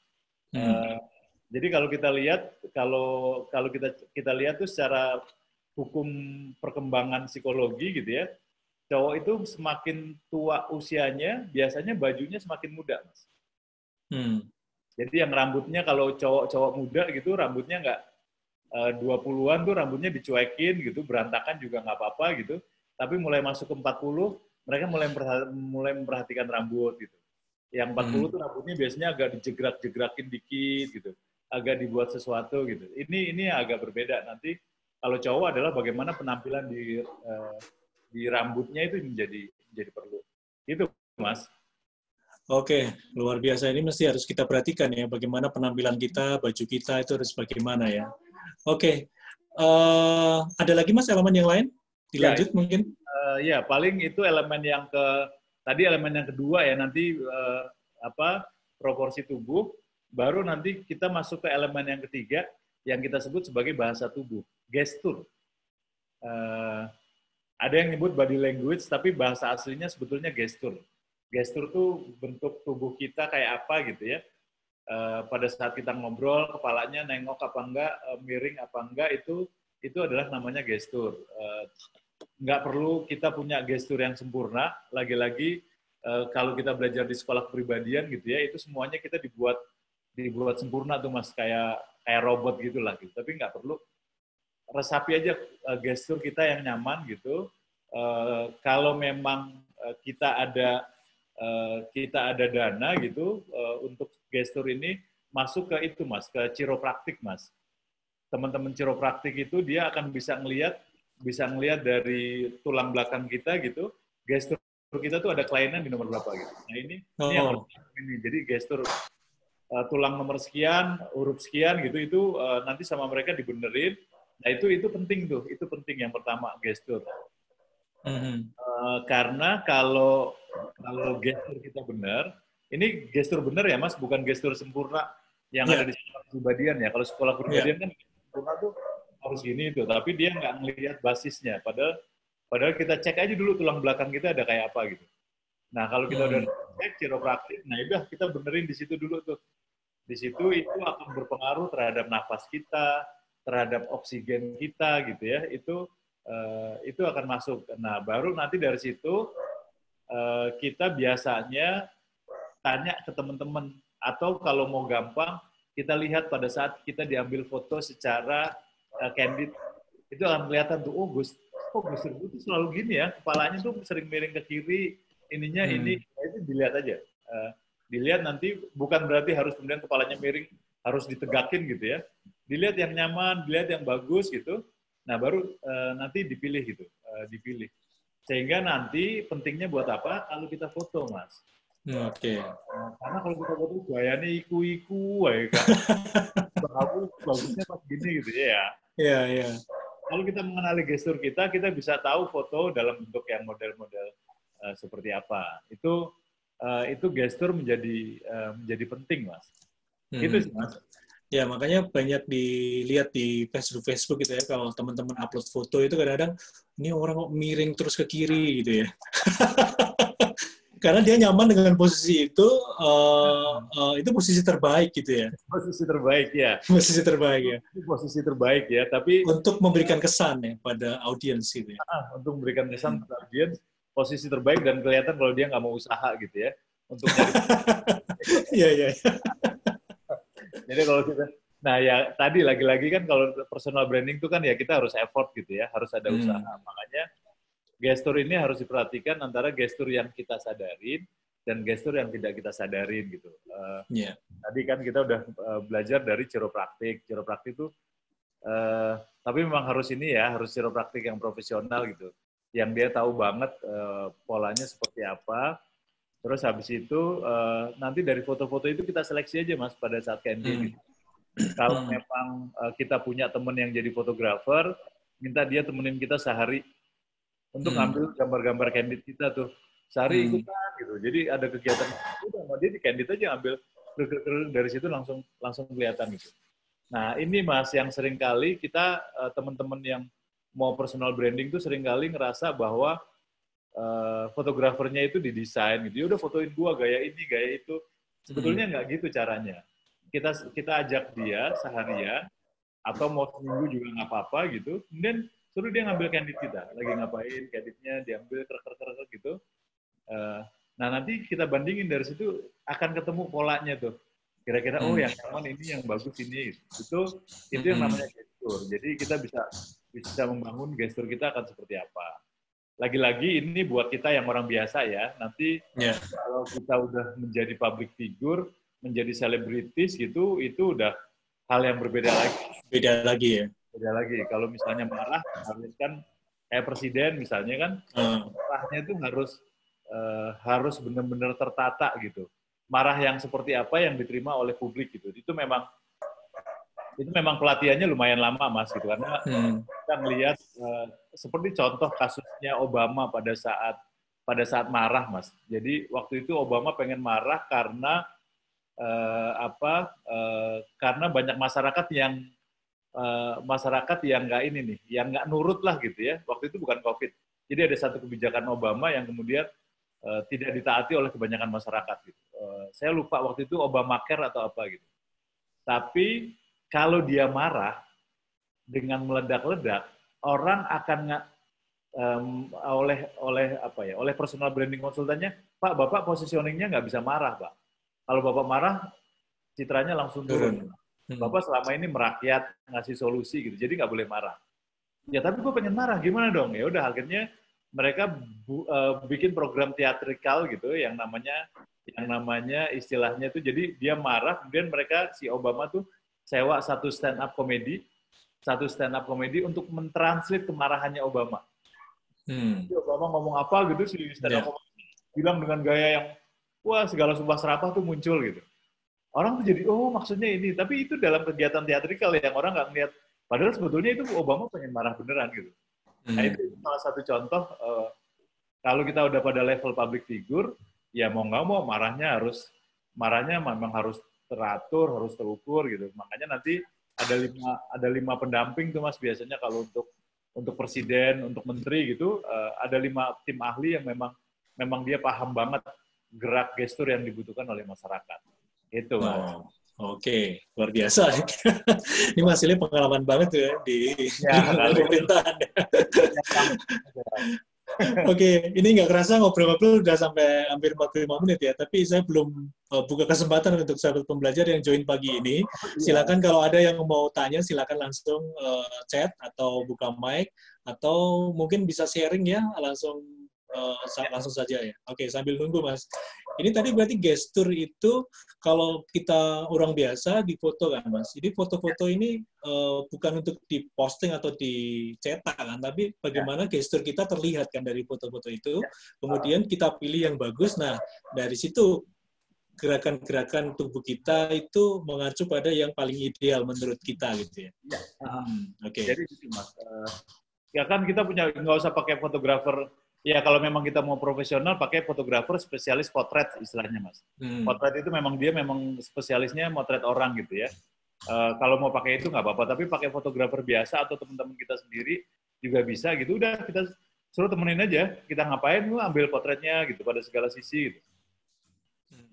Jadi kalau kita lihat, kalau kita lihat tuh secara hukum perkembangan psikologi gitu ya, cowok itu semakin tua usianya, biasanya bajunya semakin muda Mas. Jadi yang rambutnya kalau cowok-cowok muda gitu, rambutnya nggak 20-an tuh rambutnya dicuekin gitu, berantakan juga nggak apa-apa gitu. Tapi mulai masuk ke 40, mereka mulai memperhatikan rambut gitu. Yang 40 tuh rambutnya biasanya agak dijegrak-jegrakin dikit gitu, agak dibuat sesuatu gitu. Ini agak berbeda. Nanti kalau cowok adalah bagaimana penampilan di rambutnya itu menjadi perlu. Itu Mas. Oke, luar biasa. Ini mesti harus kita perhatikan ya, bagaimana penampilan kita, baju kita itu harus bagaimana ya. Oke, ada lagi Mas elemen yang lain? Dilanjut mungkin? Ya, paling itu elemen tadi elemen yang kedua ya, nanti proporsi tubuh, baru nanti kita masuk ke elemen yang ketiga, yang kita sebut sebagai bahasa tubuh, gestur. Ada yang nyebut body language, tapi bahasa aslinya sebetulnya gestur. Gestur tuh bentuk tubuh kita kayak apa gitu ya. Pada saat kita ngobrol, kepalanya nengok apa enggak, miring apa enggak, itu adalah namanya gestur. Nggak perlu kita punya gestur yang sempurna, lagi-lagi kalau kita belajar di sekolah kepribadian gitu ya, itu semuanya kita dibuat sempurna tuh Mas, kayak robot gitulah gitu. Tapi nggak perlu, resapi aja gestur kita yang nyaman gitu. Kalau memang kita ada dana gitu untuk gestur ini, masuk ke itu Mas, ke chiropraktik Mas. Teman-teman chiropraktik itu dia akan bisa ngelihat dari tulang belakang kita gitu, gestur kita tuh ada kelainan di nomor berapa gitu. Nah ini yang ini. Jadi gestur tulang nomor sekian, huruf sekian gitu, itu nanti sama mereka dibenerin. Nah itu penting tuh, itu penting yang pertama, gestur. Karena kalau gestur kita benar, ini gestur benar ya Mas, bukan gestur sempurna yang ada di sekolah kepribadian ya. Kalau sekolah kepribadian kan sempurna tuh harus gini tuh, tapi dia nggak ngelihat basisnya. Padahal kita cek aja dulu tulang belakang kita ada kayak apa gitu. Nah kalau kita udah cek chiropraktik, nah udah kita benerin di situ dulu tuh. Di situ itu akan berpengaruh terhadap nafas kita, terhadap oksigen kita gitu ya. Itu akan masuk. Nah baru nanti dari situ kita biasanya tanya ke teman-teman, atau kalau mau gampang kita lihat pada saat kita diambil foto secara candid, itu akan kelihatan tuh, kok Gus Dur itu selalu gini ya, kepalanya tuh sering miring ke kiri, ininya ini, itu dilihat aja. Dilihat nanti, bukan berarti harus kemudian kepalanya miring, harus ditegakin gitu ya. Dilihat yang nyaman, dilihat yang bagus gitu. Nah baru nanti dipilih gitu, dipilih. Sehingga nanti pentingnya buat apa? Kalau kita foto Mas. Karena kalau kita foto gayanya iku-iku, bagusnya pas gini gitu ya. Iya. Kalau kita mengenali gestur kita bisa tahu foto dalam bentuk yang model-model seperti apa. Itu gestur menjadi penting Mas. Itu sih Mas. Ya, makanya banyak dilihat di Facebook gitu ya, kalau teman-teman upload foto itu kadang-kadang, ini orang kok miring terus ke kiri gitu ya. Karena dia nyaman dengan posisi itu posisi terbaik gitu ya. Posisi terbaik ya. Posisi terbaik ya. Itu posisi terbaik ya, tapi Untuk memberikan kesan ya pada audiens gitu ya. untuk memberikan kesan pada audiens, posisi terbaik dan kelihatan kalau dia nggak mau usaha gitu ya, untuk nyari. Iya, iya. Jadi kalau kita, nah ya tadi lagi-lagi kan kalau personal branding itu kan ya kita harus effort gitu ya, harus ada usaha. Makanya gestur ini harus diperhatikan antara gestur yang kita sadarin dan gestur yang tidak kita sadarin gitu. Yeah. Tadi kan kita udah belajar dari chiropraktik. Chiropraktik itu, tapi memang harus ini ya, harus chiropraktik yang profesional gitu. Yang dia tahu banget polanya seperti apa. Terus habis itu nanti dari foto-foto itu kita seleksi aja Mas pada saat candid. Kalau memang kita punya teman yang jadi fotografer, minta dia temenin kita sehari untuk ngambil gambar-gambar candid kita tuh. Sehari ikutan gitu. Jadi ada kegiatan, udah mau dia di candid aja ambil dari situ langsung kelihatan gitu. Nah ini Mas yang sering kali kita teman-teman yang mau personal branding tuh sering kali ngerasa bahwa fotografernya itu didesain gitu. Ya udah fotoin gua gaya ini, gaya itu. Sebetulnya nggak gitu caranya. Kita ajak dia seharian atau mau seminggu juga nggak apa-apa gitu. Kemudian suruh dia ngambil candid kita. Lagi ngapain candidnya, diambil kerek gitu. Nah nanti kita bandingin dari situ akan ketemu polanya tuh. Kira-kira oh yang nyaman ini, yang bagus ini. Itu yang namanya gestur. Jadi kita bisa membangun gestur kita akan seperti apa. Lagi-lagi ini buat kita yang orang biasa ya, nanti kalau kita udah menjadi public figure, menjadi selebritis gitu, itu udah hal yang berbeda lagi. Beda lagi ya? Beda lagi. Kalau misalnya marah, harus kan kayak presiden misalnya kan, marahnya itu harus benar-benar tertata gitu. Marah yang seperti apa yang diterima oleh publik gitu. Itu memang pelatihannya lumayan lama Mas gitu karena kita melihat seperti contoh kasusnya Obama pada saat marah Mas. Jadi waktu itu Obama pengen marah karena karena banyak masyarakat yang nggak ini nih, yang nggak nurut lah gitu ya. Waktu itu bukan COVID. Jadi ada satu kebijakan Obama yang kemudian tidak ditaati oleh kebanyakan masyarakat gitu. Saya lupa waktu itu Obamacare atau apa gitu. Tapi kalau dia marah dengan meledak-ledak, orang akan oleh personal branding konsultannya, Pak, Bapak positioningnya nggak bisa marah, Pak. Kalau Bapak marah, citranya langsung turun. Bapak selama ini merakyat, ngasih solusi gitu, jadi nggak boleh marah. Ya tapi gue pengen marah, gimana dong? Ya udah akhirnya mereka bikin program teatrikal gitu, yang namanya istilahnya itu, jadi dia marah, kemudian mereka si Obama tuh sewa satu stand up comedy untuk mentranslate kemarahannya Obama. Jadi Obama ngomong apa gitu, si stand up comedy bilang dengan gaya yang wah segala sumpah serapah tuh muncul gitu. Orang tuh jadi oh maksudnya ini, tapi itu dalam kegiatan teatrikal yang orang nggak ngeliat. Padahal sebetulnya itu Obama pengen marah beneran gitu. Nah itu salah satu contoh kalau kita udah pada level public figure, ya mau nggak mau marahnya memang harus teratur, harus terukur gitu. Makanya nanti ada lima pendamping tuh Mas biasanya kalau untuk presiden, untuk menteri gitu, ada 5 tim ahli yang memang dia paham banget gerak gestur yang dibutuhkan oleh masyarakat. Itu Mas. Oke, luar biasa. Ini Mas Ili pengalaman banget tuh ya di pemerintahan. Oke, ini nggak kerasa ngobrol-ngobrol udah sampai hampir 45 menit ya, tapi saya belum buka kesempatan untuk sahabat pembelajar yang join pagi ini. Silakan kalau ada yang mau tanya, silakan langsung chat atau buka mic, atau mungkin bisa sharing ya, langsung saja ya. Oke, sambil nunggu Mas. Ini tadi berarti gestur itu kalau kita orang biasa di foto kan Mas. Jadi foto-foto ini bukan untuk diposting atau dicetak kan, tapi bagaimana gestur kita terlihat kan dari foto-foto itu. Kemudian kita pilih yang bagus. Nah, dari situ gerakan-gerakan tubuh kita itu mengacu pada yang paling ideal menurut kita gitu ya. Oke. Jadi gitu Mas. Ya kan kita punya, nggak usah pakai fotografer. Ya kalau memang kita mau profesional pakai fotografer spesialis potret istilahnya Mas. Potret itu memang dia spesialisnya motret orang gitu ya. Kalau mau pakai itu nggak apa-apa, tapi pakai fotografer biasa atau teman-teman kita sendiri juga bisa gitu. Udah kita suruh temenin aja, kita ngapain, lu ambil potretnya gitu pada segala sisi gitu.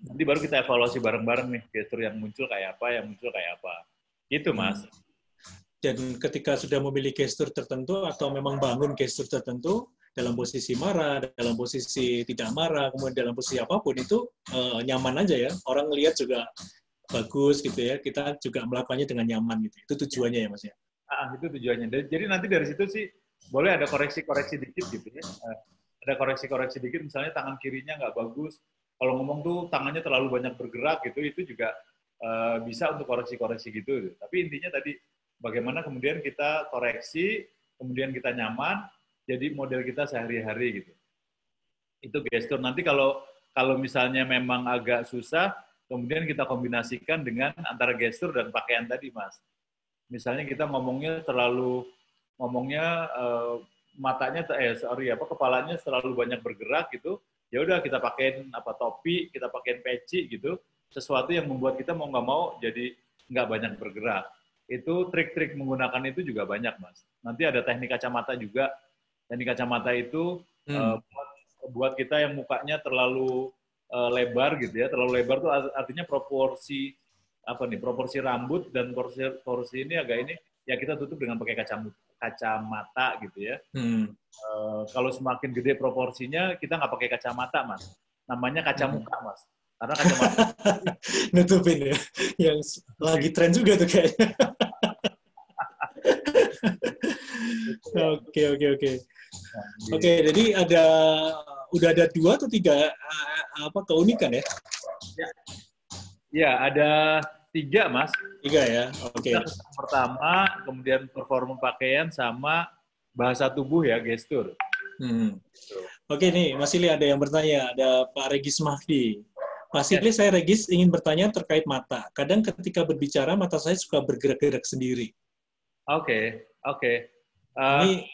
Nanti baru kita evaluasi bareng-bareng nih, gestur yang muncul kayak apa, yang muncul kayak apa. Gitu, Mas. Dan ketika sudah memilih gestur tertentu atau memang bangun gestur tertentu, dalam posisi marah, dalam posisi tidak marah, kemudian dalam posisi apapun, itu nyaman aja ya. Orang lihat juga bagus gitu ya, kita juga melakukannya dengan nyaman gitu. Itu tujuannya ya Mas ya? Itu tujuannya. Jadi nanti dari situ sih boleh ada koreksi-koreksi dikit gitu ya. Ada koreksi-koreksi dikit, misalnya tangan kirinya nggak bagus. Kalau ngomong tuh tangannya terlalu banyak bergerak gitu, itu juga bisa untuk koreksi-koreksi gitu. Tapi intinya tadi bagaimana kemudian kita koreksi, kemudian kita nyaman, jadi model kita sehari-hari gitu. Itu gestur. Nanti kalau misalnya memang agak susah, kemudian kita kombinasikan dengan antara gestur dan pakaian tadi, Mas. Misalnya kita ngomongnya matanya kepalanya terlalu banyak bergerak gitu. Ya udah kita pakein topi, kita pakein peci gitu. Sesuatu yang membuat kita mau nggak mau jadi nggak banyak bergerak. Itu trik-trik menggunakan itu juga banyak, Mas. Nanti ada teknik kacamata juga. Teknik kacamata itu buat kita yang mukanya terlalu lebar gitu ya. Terlalu lebar tuh artinya proporsi rambut dan porsi ini agak ini ya kita tutup dengan pakai kacamata gitu ya. Kalau semakin gede proporsinya kita nggak pakai kacamata, Mas. Namanya kacamuka, Mas. Karena kacamata nutupin ya. Yang lagi tren juga tuh kayaknya. Oke, jadi udah ada 2 atau 3 keunikan ya? Ya, ada 3, Mas. 3 ya, oke. Pertama, kemudian performa pakaian sama bahasa tubuh ya, gestur. Oke nih, Mas Ili ada yang bertanya, ada Pak Regis Mahdi. Mas Ili, saya Regis ingin bertanya terkait mata. Kadang ketika berbicara, mata saya suka bergerak-gerak sendiri. Oke. Ini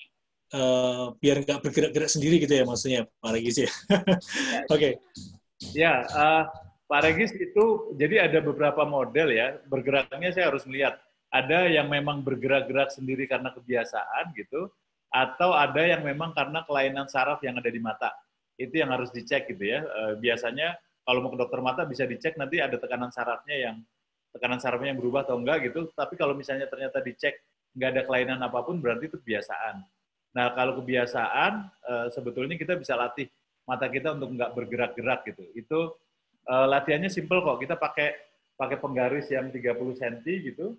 biar nggak bergerak-gerak sendiri gitu ya maksudnya, Pak Regis ya? Oke. Ya, Pak Regis itu, jadi ada beberapa model ya, bergeraknya saya harus melihat. Ada yang memang bergerak-gerak sendiri karena kebiasaan gitu, atau ada yang memang karena kelainan saraf yang ada di mata. Itu yang harus dicek gitu ya. Biasanya kalau mau ke dokter mata bisa dicek nanti ada tekanan sarafnya yang berubah atau enggak gitu. Tapi kalau misalnya ternyata dicek nggak ada kelainan apapun, berarti itu kebiasaan. Nah, kalau kebiasaan, sebetulnya kita bisa latih mata kita untuk nggak bergerak-gerak gitu. Itu latihannya simple kok. Kita pakai penggaris yang 30 cm gitu.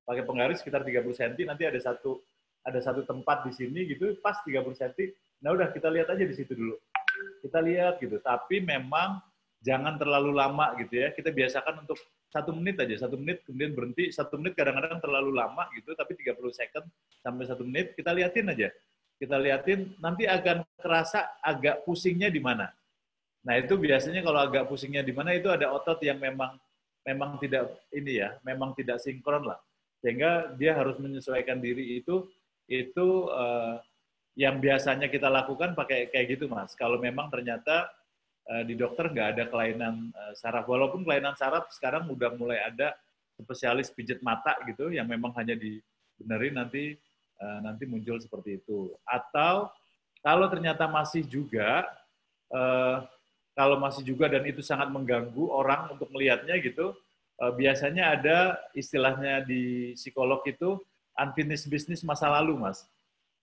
Pakai penggaris sekitar 30 cm, nanti ada satu tempat di sini gitu, pas 30 cm. Nah, udah kita lihat aja di situ dulu. Kita lihat gitu. Tapi memang jangan terlalu lama gitu ya. Kita biasakan untuk 1 menit aja, 1 menit kemudian berhenti. 1 menit kadang-kadang terlalu lama gitu, tapi 30 second sampai 1 menit kita liatin aja. Kita liatin, nanti akan kerasa agak pusingnya di mana. Nah, itu biasanya kalau agak pusingnya di mana itu ada otot yang memang tidak memang tidak sinkron lah. Sehingga dia harus menyesuaikan diri itu yang biasanya kita lakukan pakai kayak gitu, Mas. Kalau memang ternyata di dokter nggak ada kelainan saraf, walaupun kelainan saraf sekarang udah mulai ada spesialis pijat mata gitu yang memang hanya dibenerin nanti muncul seperti itu. Atau kalau ternyata masih juga dan itu sangat mengganggu orang untuk melihatnya gitu, biasanya ada istilahnya di psikolog itu unfinished business masa lalu, Mas.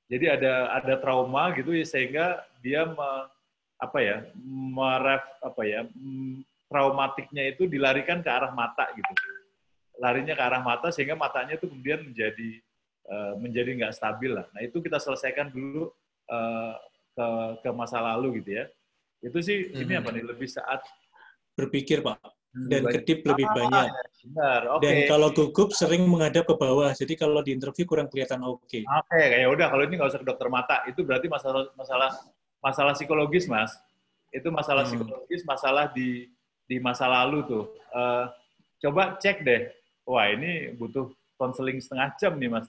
Jadi ada trauma gitu ya, sehingga dia traumatiknya itu dilarikan ke arah mata gitu. Larinya ke arah mata sehingga matanya itu kemudian menjadi nggak stabil lah. Nah, itu kita selesaikan dulu ke masa lalu gitu ya. Itu sih ini lebih saat berpikir, Pak. Dan kedip lebih banyak. Benar, oke. Dan kalau gugup sering menghadap ke bawah. Jadi kalau di interview kurang kelihatan oke. Oke, ya udah kalau ini nggak usah ke dokter mata. Itu berarti masalah psikologis, Mas. Itu masalah psikologis, masalah di masa lalu tuh. Coba cek deh. Wah, ini butuh konseling setengah jam nih, Mas.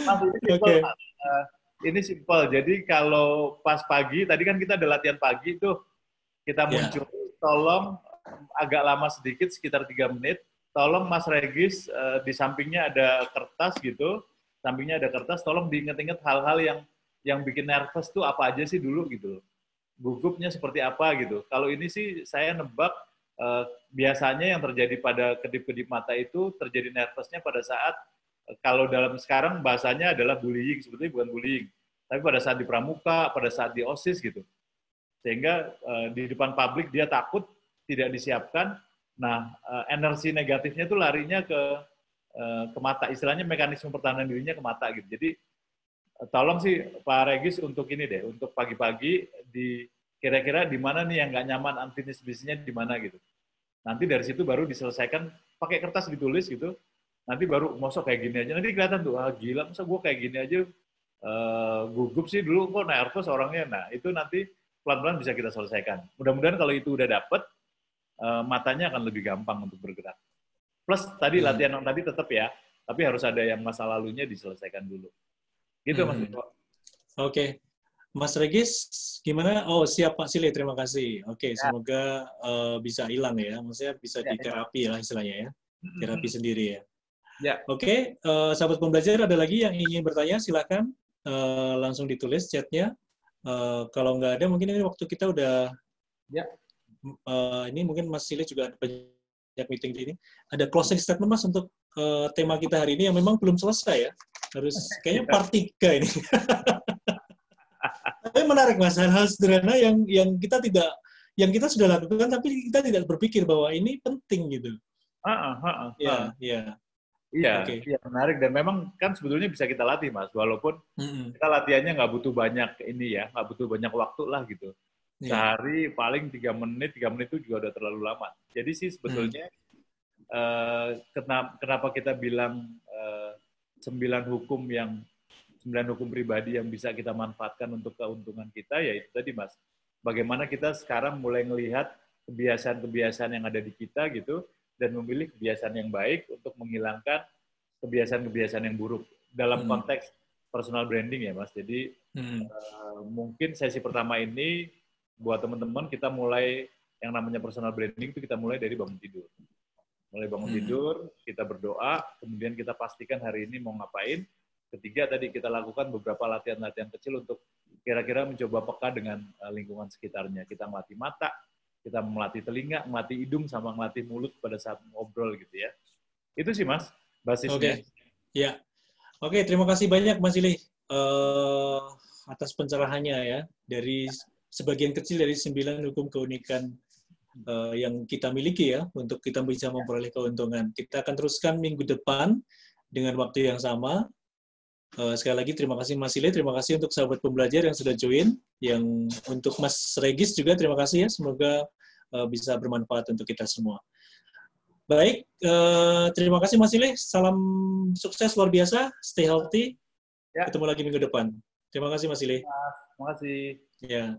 Mas, ini simple, Mas. Ini simpel. Jadi kalau pas pagi, tadi kan kita ada latihan pagi tuh, kita muncul, tolong agak lama sedikit, sekitar 3 menit. Tolong Mas Regis, di sampingnya ada kertas gitu, sampingnya ada kertas, tolong diingat-ingat hal-hal yang bikin nervous tuh apa aja sih dulu gitu. Gugupnya seperti apa gitu. Kalau ini sih saya nebak, biasanya yang terjadi pada kedip-kedip mata itu terjadi nervousnya pada saat, kalau dalam sekarang bahasanya adalah bullying, sebetulnya bukan bullying. Tapi pada saat di pramuka, pada saat di OSIS gitu. Sehingga di depan publik dia takut, tidak disiapkan. Nah, energi negatifnya itu larinya ke mata. Istilahnya mekanisme pertahanan dirinya ke mata gitu. Jadi tolong sih Pak Regis untuk ini deh, untuk pagi-pagi di kira-kira di mana nih yang nggak nyaman, antinisbisinya di mana gitu. Nanti dari situ baru diselesaikan pakai kertas ditulis gitu. Nanti baru mosok kayak gini aja. Nanti kelihatan tuh, gila masa gue kayak gini aja gugup sih dulu kok nervous orangnya. Nah, itu nanti pelan-pelan bisa kita selesaikan. Mudah-mudahan kalau itu udah dapet, matanya akan lebih gampang untuk bergerak. Plus tadi latihan yang tadi tetap ya, tapi harus ada yang masa lalunya diselesaikan dulu. Gitu Mas. Oke. Mas Regis, gimana? Oh, siap Pak Sile, terima kasih. Oke, semoga bisa hilang ya. Maksudnya bisa diterapi lah istilahnya ya. Terapi sendiri ya. Oke, sahabat pembelajar, ada lagi yang ingin bertanya, silakan langsung ditulis chatnya. Kalau nggak ada, mungkin ini waktu kita udah... ini mungkin Mas Sile juga ada banyak meeting di ini. Ada closing statement Mas untuk tema kita hari ini yang memang belum selesai ya. Harus kayaknya part 3 ini. Tapi menarik Mas, hal-hal sederhana yang kita sudah lakukan tapi kita tidak berpikir bahwa ini penting gitu. Iya, menarik, dan memang kan sebetulnya bisa kita latih Mas, walaupun kita latihannya nggak butuh banyak ini ya, nggak butuh banyak waktu lah gitu. Sehari paling 3 menit itu juga udah terlalu lama. Jadi sih sebetulnya kenapa kita bilang 9 hukum pribadi yang bisa kita manfaatkan untuk keuntungan kita, ya itu tadi Mas. Bagaimana kita sekarang mulai melihat kebiasaan-kebiasaan yang ada di kita gitu, dan memilih kebiasaan yang baik untuk menghilangkan kebiasaan-kebiasaan yang buruk. Dalam konteks personal branding ya Mas. Jadi mungkin sesi pertama ini buat teman-teman kita mulai yang namanya personal branding itu kita mulai dari bangun tidur. Mulai bangun tidur, kita berdoa, kemudian kita pastikan hari ini mau ngapain. Ketiga tadi kita lakukan beberapa latihan-latihan kecil untuk kira-kira mencoba peka dengan lingkungan sekitarnya. Kita melatih mata, kita melatih telinga, melatih hidung, sama melatih mulut pada saat ngobrol gitu ya. Itu sih Mas, basisnya. Ya. Oke, terima kasih banyak Mas Ili atas pencerahannya ya. Dari sebagian kecil dari 9 hukum keunikan yang kita miliki ya, untuk kita bisa memperoleh keuntungan. Kita akan teruskan minggu depan dengan waktu yang sama. Sekali lagi terima kasih Mas Ile, terima kasih untuk sahabat pembelajar yang sudah join, yang untuk Mas Regis juga terima kasih ya, semoga bisa bermanfaat untuk kita semua. Baik, terima kasih Mas Ile, salam sukses luar biasa, stay healthy, ketemu lagi minggu depan. Terima kasih Mas Ile. Terima kasih. Ya.